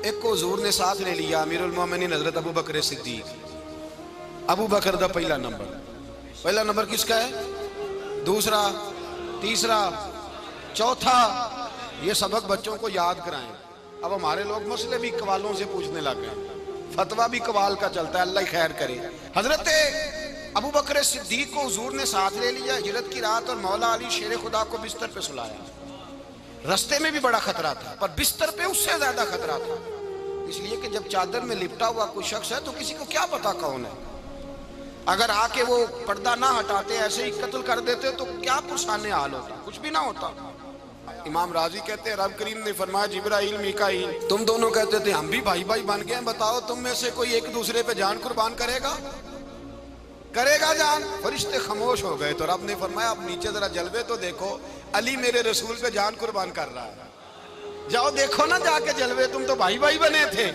ایک کو حضور نے ساتھ لے لیا، امیر المومنین حضرت ابو بکر صدیق۔ ابو بکر دا پہلا نمبر کس کا ہے؟ دوسرا، تیسرا، چوتھا، یہ سبق بچوں کو یاد کرائیں۔ اب ہمارے لوگ مسئلے بھی قوالوں سے پوچھنے لگ گئے، فتویٰ بھی قوال کا چلتا ہے، اللہ خیر کرے۔ حضرت ابو بکر صدیق کو حضور نے ساتھ لے لیا ہجرت کی رات، اور مولا علی شیر خدا کو بستر پہ سلایا۔ رستے میں بھی بڑا خطرہ تھا پر بستر پہ اس سے زیادہ خطرہ تھا، اس لیے کہ جب چادر میں لپٹا ہوا کوئی شخص ہے تو کسی کو کیا پتا کون ہے۔ اگر آ کے وہ پردہ نہ ہٹاتے ایسے ہی قتل کر دیتے تو کیا پرسان حال ہوتا، کچھ بھی نہ ہوتا۔ امام راضی کہتے ہیں رب کریم نے فرمایا جبرائیل میکائیل تم دونوں کہتے تھے ہم بھی بھائی بھائی بن گئے ہیں، بتاؤ تم میں سے کوئی ایک دوسرے پہ جان قربان کرے گا جان؟ فرشتے خاموش ہو گئے تو رب نے فرمایا اب نیچے ذرا جلوے تو دیکھو، علی میرے رسول پہ جان قربان کر رہا ہے، جاؤ دیکھو نا جا کے جلوے، تم تو بھائی بھائی بنے تھے۔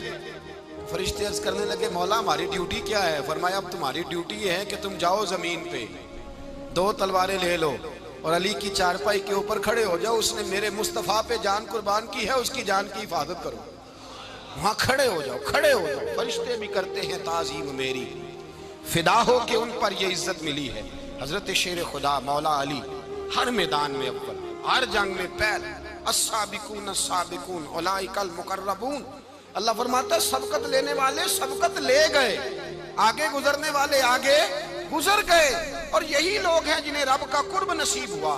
فرشتے عرض کرنے لگے مولا ہماری ڈیوٹی کیا ہے؟ فرمایا اب تمہاری ڈیوٹی یہ ہے کہ تم جاؤ زمین پہ 2 تلواریں لے لو اور علی کی چارپائی کے اوپر کھڑے ہو جاؤ، اس نے میرے مصطفیٰ پہ جان قربان کی ہے، اس کی جان کی حفاظت کرو۔ وہاں کھڑے ہو جاؤ۔ فرشتے بھی کرتے ہیں تعظیم میری، فدا ہو کہ ان پر یہ عزت ملی ہے۔ حضرت شیر خدا مولا علی ہر میدان میں اول، ہر جنگ میں پہل، السابقون السابقون اولئک المقربون۔ اللہ فرماتا ہے سبقت لینے والے سبقت لے گئے، آگے گزرنے والے آگے گزر گئے، اور یہی لوگ ہیں جنہیں رب کا قرب نصیب ہوا۔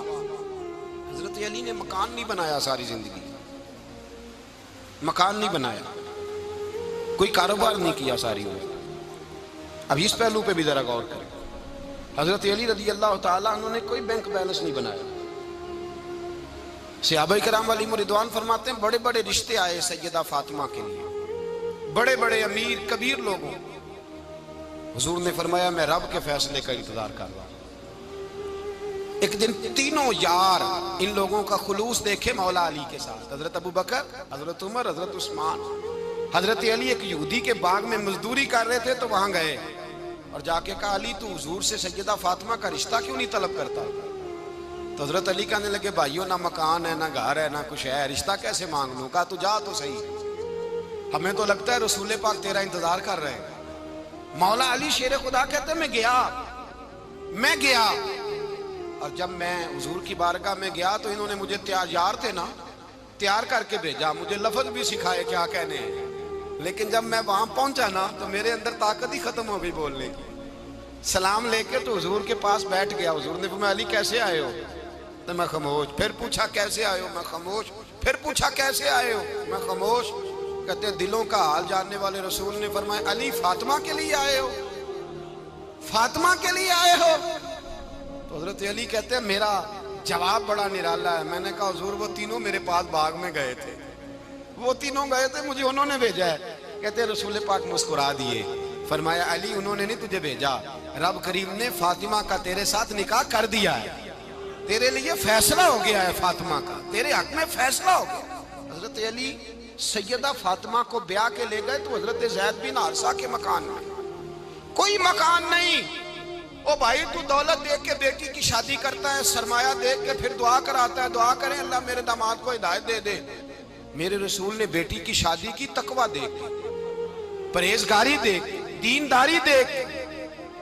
حضرت علی نے مکان نہیں بنایا، ساری زندگی مکان نہیں بنایا، کوئی کاروبار نہیں کیا ساری عمر۔ اب اس پہلو پہ بھی ذرا غور کریں، حضرت علی رضی اللہ تعالیٰ انہوں نے کوئی بینک بیلنس نہیں بنایا۔ صحابہ کرام علیہم رضوان فرماتے ہیں بڑے بڑے رشتے آئے سیدہ فاطمہ کے لیے، بڑے بڑے امیر کبیر لوگوں، حضور نے فرمایا میں رب کے فیصلے کا انتظار کر رہا ہوں۔ ایک دن تینوں یار ان لوگوں کا خلوص دیکھے مولا علی کے ساتھ، حضرت ابو بکر، حضرت عمر، حضرت عثمان۔ حضرت علی ایک یہودی کے باغ میں مزدوری کر رہے تھے تو وہاں گئے اور جا کے کہا علی تو حضور سے سیدہ فاطمہ کا رشتہ کیوں نہیں طلب کرتا؟ تو حضرت علی کہنے لگے بھائیو نہ مکان ہے، نہ گھر ہے، نہ کچھ ہے، رشتہ کیسے مانگ لوں؟ کہا تو جا تو صحیح، ہمیں تو لگتا ہے رسول پاک تیرا انتظار کر رہے ہیں۔ مولا علی شیر خدا کہتے ہیں میں گیا اور جب میں حضور کی بارگاہ میں گیا تو انہوں نے مجھے یار تھے نا، تیار کر کے بھیجا، مجھے لفظ بھی سکھائے کیا کہنے ہیں، لیکن جب میں وہاں پہنچا نا تو میرے اندر طاقت ہی ختم ہو گئی بولنے کی۔ سلام لے کے تو حضور کے پاس بیٹھ گیا، حضور نے فرمایا علی کیسے آئے ہو؟ تو میں خاموش، پھر پوچھا کیسے آئے ہو؟ میں خاموش، پھر پوچھا کیسے آئے ہو؟ میں خاموش۔ کہتے ہیں دلوں کا حال جاننے والے رسول نے فرمایا علی فاطمہ کے لیے آئے ہو؟ فاطمہ کے لیے آئے ہو؟ تو حضرت علی کہتے ہیں میرا جواب بڑا نرالا ہے۔ میں نے کہا حضور وہ تینوں میرے پاس باغ میں گئے تھے، وہ تینوں گئے تھے، مجھے انہوں نے بھیجا ہے۔ کہتے ہیں رسول پاک مسکرا دیے، فرمایا علی انہوں نے نہیں تجھے بھیجا، رب کریم نے فاطمہ کا تیرے ساتھ نکاح کر دیا ہے، تیرے لیے فیصلہ ہو گیا ہے، فاطمہ کا تیرے حق میں فیصلہ ہو گیا۔ حضرت علی سیدہ فاطمہ کو بیاہ کے لے گئے تو حضرت زید بن حارثہ کے مکان میں، کوئی مکان نہیں۔ او بھائی تو دولت دیکھ کے بیٹی کی شادی کرتا ہے، سرمایہ دیکھ کے پھر دعا کراتا ہے، دعا کریں اللہ میرے داماد کو ہدایت دے دے۔ میرے رسول نے بیٹی کی شادی کی تقوی دیکھ، پرہیزگاری دیکھ، دینداری دیکھ،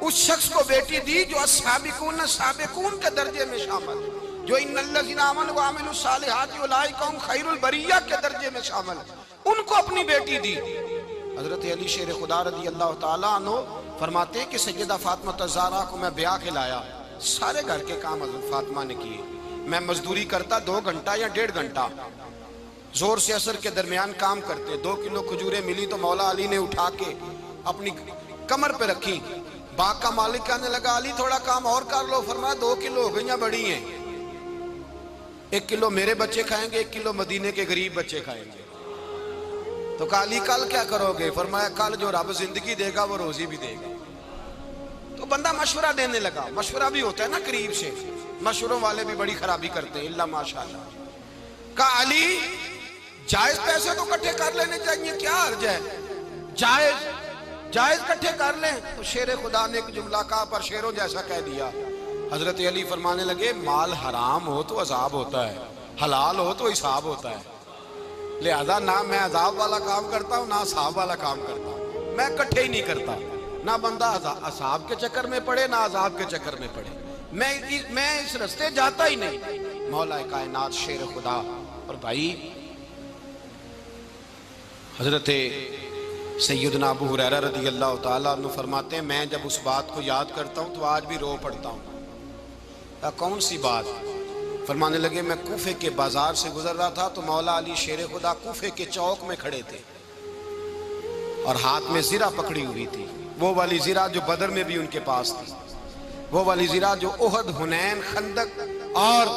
اس شخص کو بیٹی دی جو السابقون السابقون کے درجے میں شامل، جو ان الذین آمنوا وعملوا الصالحات اولئک هم خیر البریہ کے درجے میں شامل، ان کو اپنی بیٹی دی۔ حضرت علی شیر خدا رضی اللہ تعالیٰ عنہ فرماتے ہیں کہ سیدہ فاطمہ الزہرا کو میں بیاہ کے لایا، سارے گھر کے کام حضرت فاطمہ نے کیے، میں مزدوری کرتا 2 گھنٹہ یا 1.5 گھنٹہ، زور سے عصر کے درمیان کام کرتے، 2 کلو کھجوریں ملی تو مولا علی نے اٹھا کے اپنی کمر پہ رکھی۔ باغ کا مالک کہنے لگا علی تھوڑا کام اور کر لو، فرمایا 2 کلو ہو گئیں بڑی ہیں، 1 کلو میرے بچے کھائیں گے، 1 کلو مدینے کے غریب بچے کھائیں گے۔ تو کہا علی کل کیا کرو گے؟ فرمایا کل جو رب زندگی دے گا وہ روزی بھی دے گا۔ تو بندہ مشورہ دینے لگا، مشورہ بھی ہوتا ہے نا قریب سے، مشوروں والے بھی بڑی خرابی کرتے ہیں اللہ ماشاءاللہ۔ کہا علی جائز پیسے تو کٹھے کر لینے چاہیے، کیا حرج ہے، جائز کٹھے کر لیں۔ تو شیر خدا نے ایک جملہ کہا پر شیروں جیسا کہہ دیا۔ حضرت علی فرمانے لگے مال حرام ہو تو عذاب ہوتا ہے، حلال ہو تو حساب ہوتا ہے، لہذا نہ میں عذاب والا کام کرتا ہوں نہ حساب والا کام کرتا ہوں، میں کٹھے ہی نہیں کرتا، نہ بندہ حساب کے چکر میں پڑے نہ عذاب کے چکر میں پڑے، میں اس رستے جاتا ہی نہیں۔ مولا کائنات شیر خدا۔ اور بھائی حضرت سیدنا ابو ہریرہ رضی اللہ تعالیٰ عنہ فرماتے ہیں میں جب اس بات کو یاد کرتا ہوں تو آج بھی رو پڑتا ہوں۔ کون سی بات؟ فرمانے لگے میں کوفے کے بازار سے گزر رہا تھا تو مولا علی شیر خدا کوفے کے چوک میں کھڑے تھے اور ہاتھ میں زرہ پکڑی ہوئی تھی، وہ والی زرہ جو بدر میں بھی ان کے پاس تھی، وہ والی زرہ جو احد، حنین، خندق اور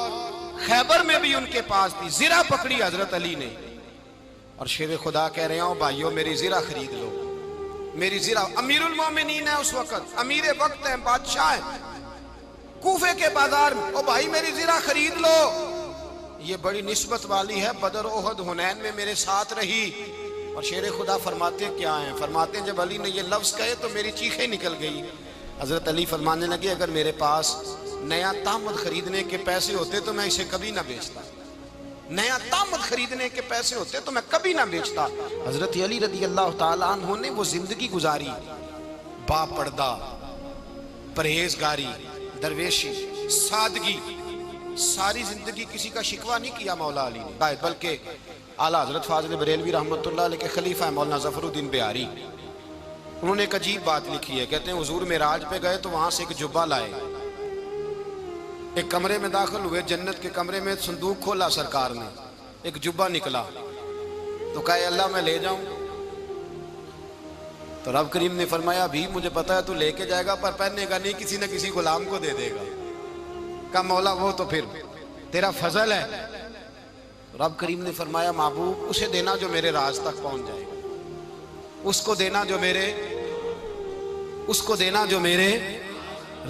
خیبر میں بھی ان کے پاس تھی، زرہ پکڑی حضرت علی نے اور شیر خدا کہہ رہے ہوں بھائیو میری زرہ خرید لو، میری زرہ۔ امیر المومنین ہے اس وقت، امیر وقت ہے، بادشاہ ہے کوفے کے بازار میں، او بھائی میری زرہ خرید لو، یہ بڑی نسبت والی ہے، بدر، احد، حنین میں میرے ساتھ رہی۔ اور شیر خدا فرماتے کیا ہیں؟ فرماتے ہیں جب علی نے یہ لفظ کہے تو میری چیخیں نکل گئی۔ حضرت علی فرمانے لگے اگر میرے پاس نیا تامد خریدنے کے پیسے ہوتے تو میں اسے کبھی نہ بیچتا، نیا تامد خریدنے کے پیسے ہوتے تو میں کبھی نہ بیچتا۔ حضرت علی رضی اللہ تعالیٰ عنہ نے وہ زندگی گزاری، با پردہ، پرہیزگاری، درویشی، سادگی، ساری زندگی کسی کا شکوہ نہیں کیا مولا علی نے، بلکہ اعلیٰ حضرت فاضل بریلوی رحمۃ اللہ علیہ کے خلیفہ مولانا ظفر الدین بہاری، انہوں نے ایک عجیب بات لکھی ہے، کہتے ہیں حضور معراج پہ گئے تو وہاں سے ایک جبہ لائے، ایک کمرے میں داخل ہوئے، جنت کے کمرے میں صندوق کھولا سرکار نے، ایک جبہ نکلا تو کہا اللہ میں لے جاؤں؟ تو رب کریم نے فرمایا بھی مجھے پتا ہے تو لے کے جائے گا پر پہننے گا نہیں، کسی نہ کسی غلام کو دے دے گا۔ کہا مولا وہ تو پھر تیرا فضل ہے۔ رب کریم نے فرمایا محبوب اسے دینا جو میرے راز تک پہنچ جائے گا، اس کو دینا جو میرے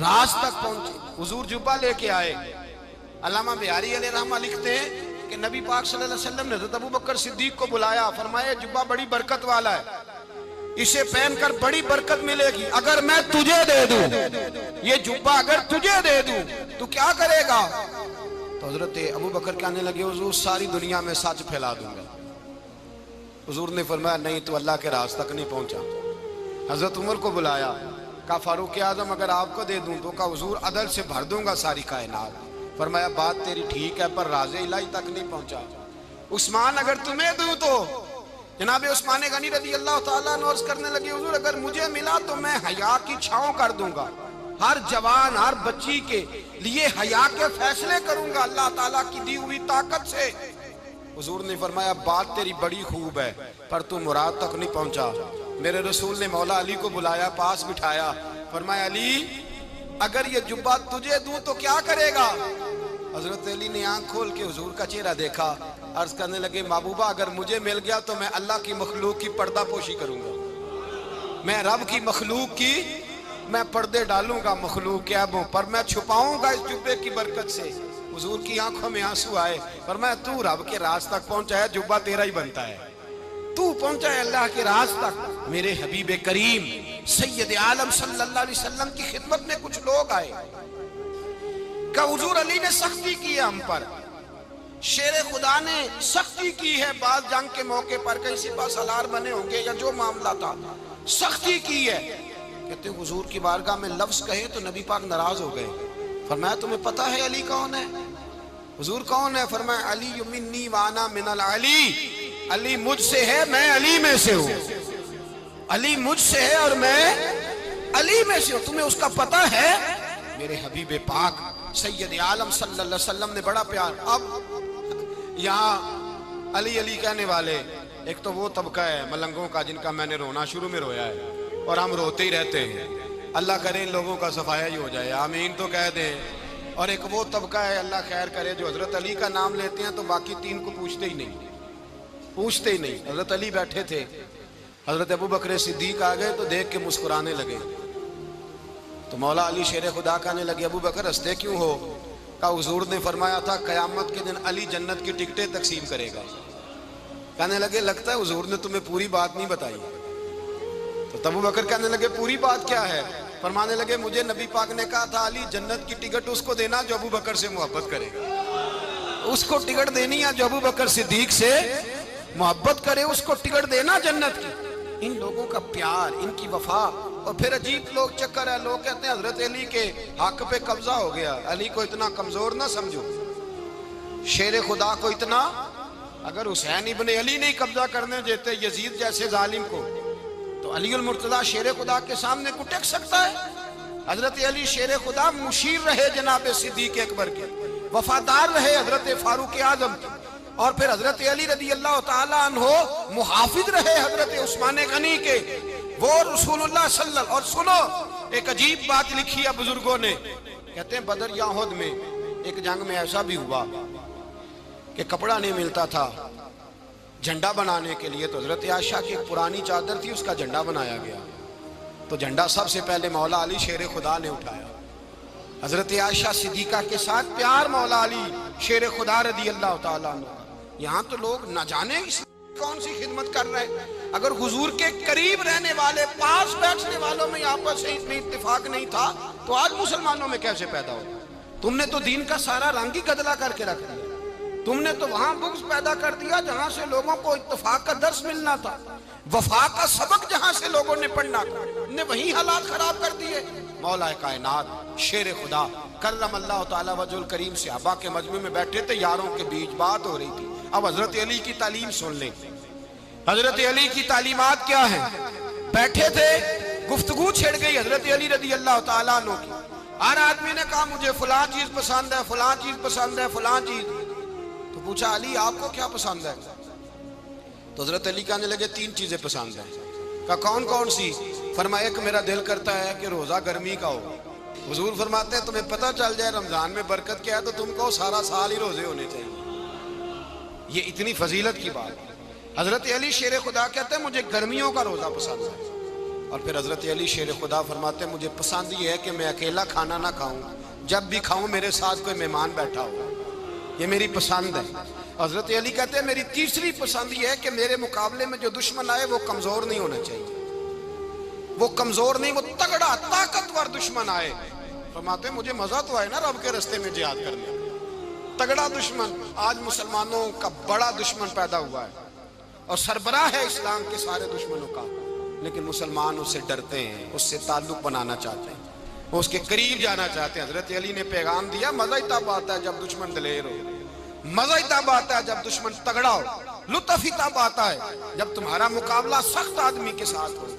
راز تک پہنچے۔ حضور جبہ لے کے آئے۔ علامہ بہاری علیہ رحمہ لکھتے ہیں کہ نبی پاک صلی اللہ علیہ وسلم نے حضرت ابوبکر صدیق کو بلایا، فرمایا جبہ بڑی برکت والا ہے، اسے پہن کر بڑی برکت ملے گی، اگر میں تجھے دے دوں، یہ جبہ اگر تجھے دے دوں تو کیا کرے گا؟ تو حضرت ابوبکر کہنے لگے حضور ساری دنیا میں سچ پھیلا دوں گا۔ حضور نے فرمایا نہیں تو اللہ کے راز تک نہیں پہنچا۔ حضرت عمر کو بلایا، کہا فاروق اعظم اگر آپ کو دے دوں تو کہا حضور عدل سے بھر دوں گا ساری کائنات۔ فرمایا بات تیری ٹھیک ہے پر راز الہی تک نہیں پہنچا۔ عثمان اگر تمہیں دوں تو جناب عثمان غنی رضی اللہ تعالیٰ عنہ عرض کرنے لگے حضور اگر مجھے ملا تو میں حیا کی چھاؤں کر دوں گا، ہر جوان ہر بچی کے لیے حیا کے فیصلے کروں گا اللہ تعالیٰ کی دی ہوئی طاقت سے۔ حضور نے فرمایا بات تیری بڑی خوب ہے پر تو مراد تک نہیں پہنچا۔ میرے رسول نے مولا علی کو بلایا، پاس بٹھایا، فرمایا علی اگر یہ جبہ تجھے دوں تو کیا کرے گا؟ حضرت علی نے آنکھ کھول کے حضور کا چہرہ دیکھا، عرض کرنے لگے محبوبہ اگر مجھے مل گیا تو میں اللہ کی مخلوق کی پردہ پوشی کروں گا، میں رب کی مخلوق کی میں پردے ڈالوں گا مخلوق کے عیبوں پر، میں چھپاؤں گا اس جبے کی برکت سے۔ حضور کی آنکھوں میں آنسو آئے، فرمایا تو رب کے راز تک پہنچا ہے، جبہ تیرا ہی بنتا ہے، تو پہنچا ہے اللہ کے راز تک۔ میرے حبیب کریم سید عالم صلی اللہ علیہ وسلم کی خدمت میں کچھ لوگ آئے کہ حضور علی نے سختی کی ہے ہم پر، شیر خدا نے سختی کی ہے، بعض جنگ کے موقع پر کہیں سپاہ سالار بنے ہوں گے یا جو معاملہ تھا سختی کی ہے۔ کہتے ہیں حضور کی بارگاہ میں لفظ کہے تو نبی پاک ناراض ہو گئے۔ فرمایا تمہیں پتہ ہے علی کون ہے؟ حضور کون ہے؟ فرمایا علی منی وانا من العلی، علی مجھ سے ہے میں علی میں سے ہوں، علی مجھ سے ہے اور میں علی میں سے ہوں، تمہیں اس کا پتہ ہے؟ میرے حبیب پاک سید عالم صلی اللہ علیہ وسلم نے بڑا پیار۔ اب یہاں علی علی کہنے والے ایک تو وہ طبقہ ہے ملنگوں کا جن کا میں نے رونا شروع میں رویا ہے اور ہم روتے ہی رہتے ہیں، اللہ کرے ان لوگوں کا صفایا ہی ہو جائے، آمین تو کہہ دیں۔ اور ایک وہ طبقہ ہے اللہ خیر کرے جو حضرت علی کا نام لیتے ہیں تو باقی تین کو پوچھتے ہی نہیں۔ حضرت علی بیٹھے تھے، حضرت ابوبکر صدیق آ گئے تو دیکھ کے مسکرانے لگے، تو مولا علی شیر خدا کہنے لگے ابوبکر ہنستے کیوں ہو؟ کہا حضور نے فرمایا تھا قیامت کے دن علی جنت کی ٹکٹیں تقسیم کرے گا۔ کہنے لگے لگتا ہے حضور نے تمہیں پوری بات نہیں بتائی۔ تو ابوبکر کہنے لگے پوری بات کیا ہے؟ فرمانے لگے مجھے نبی پاک نے کہا تھا علی جنت کی ٹکٹ اس کو دینا جو ابوبکر سے محبت کرے گا، اس کو ٹکٹ دینی ہے جو ابوبکر صدیق سے محبت کرے، اس کو ٹکٹ دینا جنت کی۔ ان لوگوں کا پیار، ان کی وفا۔ اور پھر عجیب لوگ چکر ہے، لوگ کہتے ہیں حضرت علی کے حق پہ قبضہ ہو گیا، علی کو اتنا کمزور نہ سمجھو، شیر خدا کو اتنا، اگر حسین ابن علی نہیں قبضہ کرنے دیتے یزید جیسے ظالم کو تو علی المرتضیٰ شیر خدا کے سامنے کو ٹک سکتا ہے؟ حضرت علی شیر خدا مشیر رہے جناب صدیق اکبر کے، وفادار رہے حضرت فاروق اعظم کے، اور پھر حضرت علی رضی اللہ تعالیٰ عنہ محافظ رہے حضرت عثمان غنی کے، وہ رسول اللہ صلی اللہ. اور سنو ایک عجیب بات لکھی ہے بزرگوں نے، کہتے ہیں بدر یا احد میں ایک جنگ میں ایسا بھی ہوا کہ کپڑا نہیں ملتا تھا جھنڈا بنانے کے لیے، تو حضرت عائشہ کی ایک پرانی چادر تھی، اس کا جھنڈا بنایا گیا. تو جھنڈا سب سے پہلے مولا علی شیر خدا نے اٹھایا. حضرت عائشہ صدیقہ کے ساتھ پیار مولا علی شیر خدا رضی اللہ تعالیٰ عنہ. یہاں تو لوگ نہ جانے کون سی خدمت کر رہے ہیں. اگر حضور کے قریب رہنے والے پاس بیٹھنے والوں میں آپس سے اتنی اتفاق نہیں تھا تو آج مسلمانوں میں کیسے پیدا ہو؟ تم نے تو دین کا سارا رنگ ہی گدلا کر کے رکھ دیا. تم نے تو وہاں بغض پیدا کر دیا جہاں سے لوگوں کو اتفاق کا درس ملنا تھا، وفا کا سبق جہاں سے لوگوں نے پڑھنا تھا، نے وہی حالات خراب کر دیے. مولا کائنات شیر خدا کرم اللہ تعالیٰ وجہ الکریم صحابہ کے مجمع میں بیٹھے تھے، یاروں کے بیچ بات ہو رہی تھی. اب حضرت علی کی تعلیم سن لیں. حضرت علی کی تعلیمات کیا ہیں؟ بیٹھے تھے، گفتگو چھڑ گئی حضرت علی رضی اللہ تعالیٰ عنہ کی. ہر آدمی نے کہا مجھے فلاں چیز پسند ہے، فلاں چیز پسند ہے، فلاں چیز. تو پوچھا علی آپ کو کیا پسند ہے؟ تو حضرت علی کہنے لگے 3 چیزیں پسند ہیں. کہا کون کون سی؟ فرمایا ایک میرا دل کرتا ہے کہ روزہ گرمی کا ہو. حضور فرماتے ہیں تمہیں پتہ چل جائے رمضان میں برکت کیا ہے تو تم کو سارا سال ہی روزے ہونے چاہیے. یہ اتنی فضیلت کی بات. حضرت علی شیر خدا کہتے ہیں مجھے گرمیوں کا روزہ پسند ہے. اور پھر حضرت علی شیر خدا فرماتے ہیں مجھے پسند یہ ہے کہ میں اکیلا کھانا نہ کھاؤں، جب بھی کھاؤں میرے ساتھ کوئی مہمان بیٹھا ہو. یہ میری پسند ہے. حضرت علی کہتے ہیں میری تیسری پسند یہ ہے کہ میرے مقابلے میں جو دشمن آئے وہ کمزور نہیں ہونا چاہیے. وہ کمزور نہیں، وہ تگڑا طاقتور دشمن آئے. فرماتے ہیں مجھے مزہ تو آئے نا رب کے رستے میں جہاد کرنے. تگڑا دشمن. آج مسلمانوں کا بڑا دشمن پیدا ہوا ہے اور سربراہ ہے اسلام کے سارے دشمنوں کا، لیکن مسلمان اس سے ڈرتے ہیں، اس سے تعلق بنانا چاہتے ہیں، وہ اس کے قریب جانا چاہتے ہیں. حضرت علی نے پیغام دیا مزہ ہی تب آتا ہے جب دشمن دلیر ہو، مزہ ہی تب آتا ہے جب دشمن تگڑا ہو، لطف ہی تب آتا ہے جب تمہارا مقابلہ سخت آدمی کے ساتھ ہو.